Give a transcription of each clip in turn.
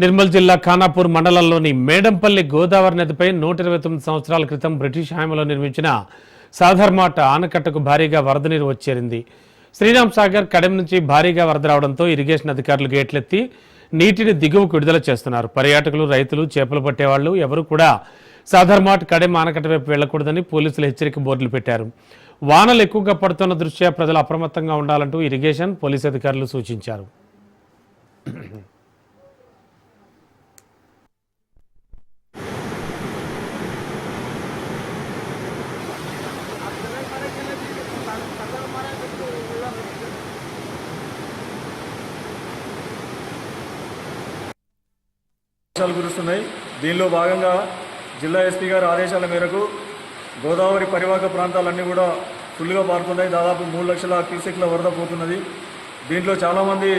నిర్మల్ జిల్లా ఖానాపూర్ మండలంలోని మేడంపల్లి గోదావరి నదిపై 129 సంవత్సరాల క్రితం బ్రిటిష్ హయాంలో నిర్మించిన సాధర్మాట్ ఆనకట్టకు భారీగా వరద నీరు వచ్చేరింది. శ్రీరామ్ సాగర్ కడెం నుంచి భారీగా వరద రావడంతో ఇరిగేషన్ అధికారులు గేట్లెత్తి నీటిని దిగువకు విడుదల చేస్తున్నారు. పర్యాటకులు, రైతులు, చేపలు పట్టేవాళ్లు ఎవరు కూడా సాధర్మాట్ కడెం ఆనకట్ట వైపు వెళ్లకూడదని పోలీసులు హెచ్చరిక బోర్డులు పెట్టారు. వానలు ఎక్కువగా పడుతున్న దృష్ట్యా ప్రజలు అప్రమత్తంగా ఉండాలంటూ ఇరిగేషన్, పోలీసు అధికారులు సూచించారు. వర్షాలు కురుస్తున్నాయి. దీనిలో భాగంగా జిల్లా ఎస్పీ గారి ఆదేశాల మేరకు గోదావరి పరివాహక ప్రాంతాలన్నీ కూడా ఫుల్గా పారుతున్నాయి. దాదాపు 3 లక్షల క్యూసెక్ల వరద పోతున్నది. దీంట్లో చాలామంది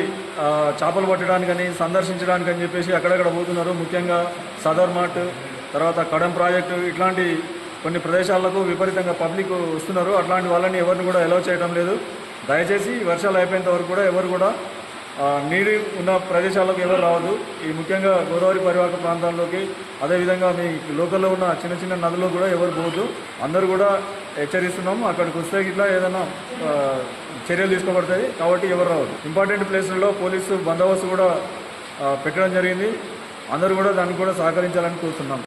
చేపలు పట్టడానికని, సందర్శించడానికని చెప్పేసి అక్కడక్కడ పోతున్నారు. ముఖ్యంగా సాధర్మాట్, తర్వాత కడెం ప్రాజెక్టు ఇట్లాంటి కొన్ని ప్రదేశాలకు విపరీతంగా పబ్లిక్ వస్తున్నారు. అట్లాంటి వాళ్ళని ఎవరిని కూడా అలౌ చేయడం లేదు. దయచేసి వర్షాలు అయిపోయేంత వరకు కూడా ఎవరు కూడా నీరు ఉన్న ప్రదేశాలకు ఎవరు రావద్దు. ఈ ముఖ్యంగా గోదావరి పరివాహక ప్రాంతాల్లోకి, అదేవిధంగా మీ లోకల్లో ఉన్న చిన్న చిన్న నదుల్లో కూడా ఎవరు పోవద్దు. అందరూ కూడా హెచ్చరిస్తున్నాము. అక్కడికి వస్తే ఇట్లా ఏదైనా చర్యలు తీసుకోబడతాయి కాబట్టి ఎవరు రావద్దు. ఇంపార్టెంట్ ప్లేసుల్లో పోలీసు బందోబస్తు కూడా పెట్టడం జరిగింది. అందరూ కూడా దానికి కూడా సహకరించాలని కోరుతున్నాం.